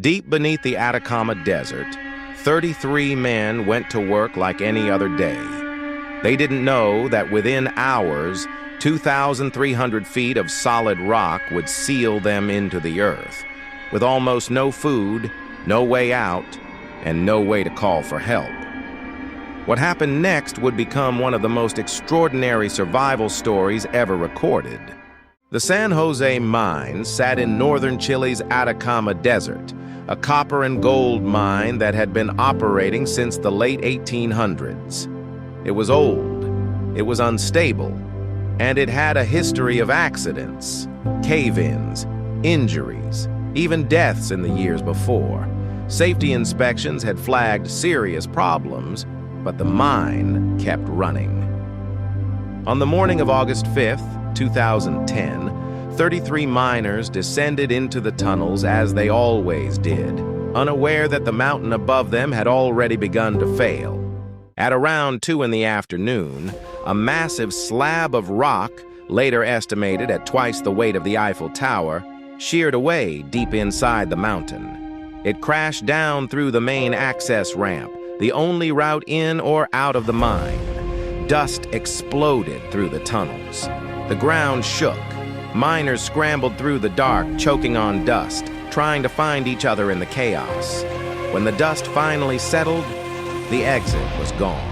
Deep beneath the Atacama Desert, 33 men went to work like any other day. They didn't know that within hours, 2,300 feet of solid rock would seal them into the earth, with almost no food, no way out, and no way to call for help. What happened next would become one of the most extraordinary survival stories ever recorded. The San Jose mine sat in northern Chile's Atacama Desert, a copper and gold mine that had been operating since the late 1800s. It was old, it was unstable, and it had a history of accidents, cave-ins, injuries, even deaths in the years before. Safety inspections had flagged serious problems, but the mine kept running. On the morning of August 5th, 2010, 33 miners descended into the tunnels as they always did, unaware that the mountain above them had already begun to fail. At around 2 in the afternoon, a massive slab of rock, later estimated at twice the weight of the Eiffel Tower, sheared away deep inside the mountain. It crashed down through the main access ramp, the only route in or out of the mine. Dust exploded through the tunnels. The ground shook. Miners scrambled through the dark, choking on dust, trying to find each other in the chaos. When the dust finally settled, the exit was gone.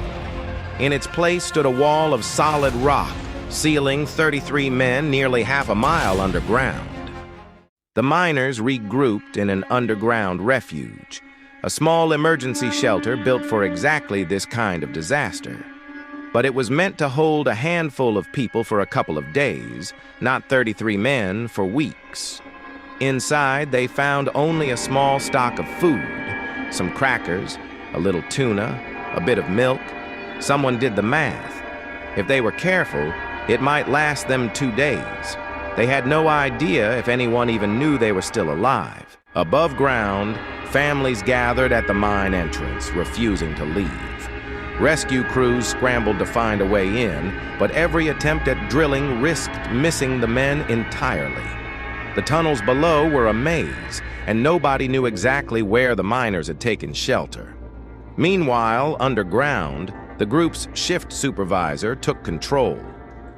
In its place stood a wall of solid rock, sealing 33 men nearly half a mile underground. The miners regrouped in an underground refuge, a small emergency shelter built for exactly this kind of disaster. But it was meant to hold a handful of people for a couple of days, not 33 men for weeks. Inside, they found only a small stock of food, some crackers, a little tuna, a bit of milk. Someone did the math. If they were careful, it might last them 2 days. They had no idea if anyone even knew they were still alive. Above ground, families gathered at the mine entrance, refusing to leave. Rescue crews scrambled to find a way in, but every attempt at drilling risked missing the men entirely. The tunnels below were a maze, and nobody knew exactly where the miners had taken shelter. Meanwhile, underground, the group's shift supervisor took control.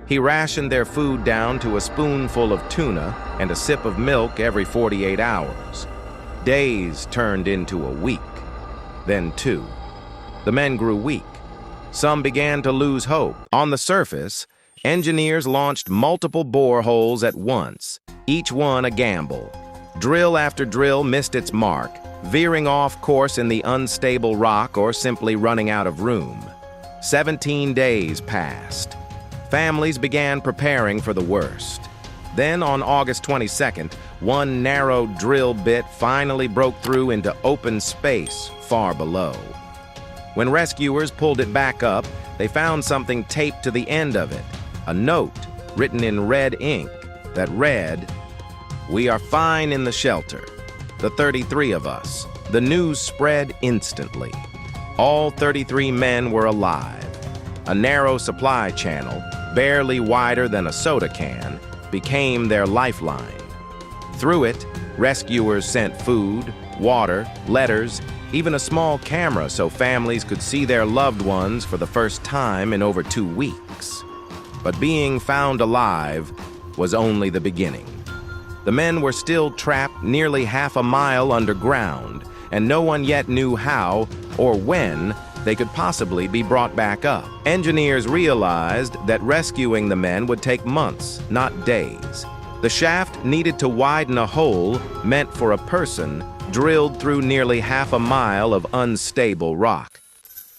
He rationed their food down to a spoonful of tuna and a sip of milk every 48 hours. Days turned into a week, then 2. The men grew weak. Some began to lose hope. On the surface, engineers launched multiple boreholes at once, each one a gamble. Drill after drill missed its mark, veering off course in the unstable rock or simply running out of room. 17 days passed. Families began preparing for the worst. Then on August 22nd, one narrow drill bit finally broke through into open space far below. When rescuers pulled it back up, they found something taped to the end of it, a note written in red ink that read, "We are fine in the shelter, the 33 of us." The news spread instantly. All 33 men were alive. A narrow supply channel, barely wider than a soda can, became their lifeline. Through it, rescuers sent food, water, letters, even a small camera so families could see their loved ones for the first time in over 2 weeks. But being found alive was only the beginning. The men were still trapped nearly half a mile underground, and no one yet knew how or when they could possibly be brought back up. Engineers realized that rescuing the men would take months, not days. The shaft needed to widen a hole meant for a person drilled through nearly half a mile of unstable rock.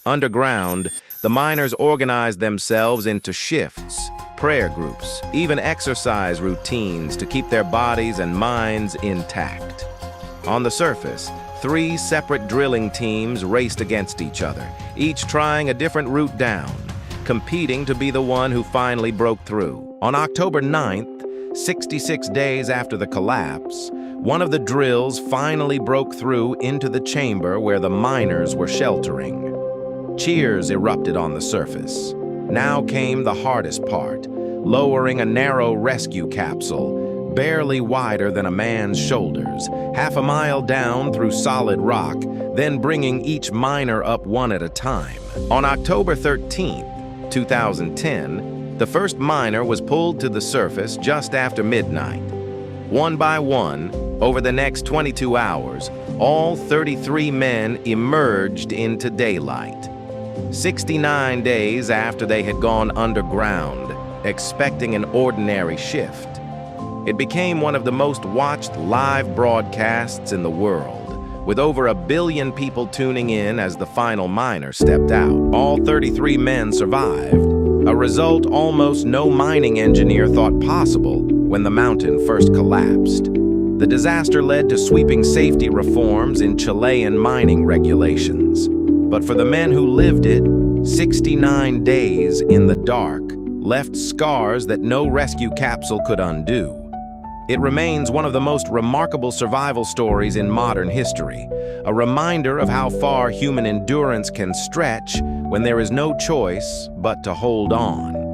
Underground, the miners organized themselves into shifts, prayer groups, even exercise routines to keep their bodies and minds intact. On the surface, 3 separate drilling teams raced against each other, each trying a different route down, competing to be the one who finally broke through. On October 9th, 66 days after the collapse, one of the drills finally broke through into the chamber where the miners were sheltering. Cheers erupted on the surface. Now came the hardest part, lowering a narrow rescue capsule, barely wider than a man's shoulders, half a mile down through solid rock, then bringing each miner up one at a time. On October 13, 2010, the first miner was pulled to the surface just after midnight. One by one, over the next 22 hours, all 33 men emerged into daylight. 69 days after they had gone underground, expecting an ordinary shift. It became one of the most watched live broadcasts in the world, with over 1 billion people tuning in as the final miner stepped out. All 33 men survived, a result almost no mining engineer thought possible when the mountain first collapsed. The disaster led to sweeping safety reforms in Chilean mining regulations. But for the men who lived it, 69 days in the dark left scars that no rescue capsule could undo. It remains one of the most remarkable survival stories in modern history, a reminder of how far human endurance can stretch when there is no choice but to hold on.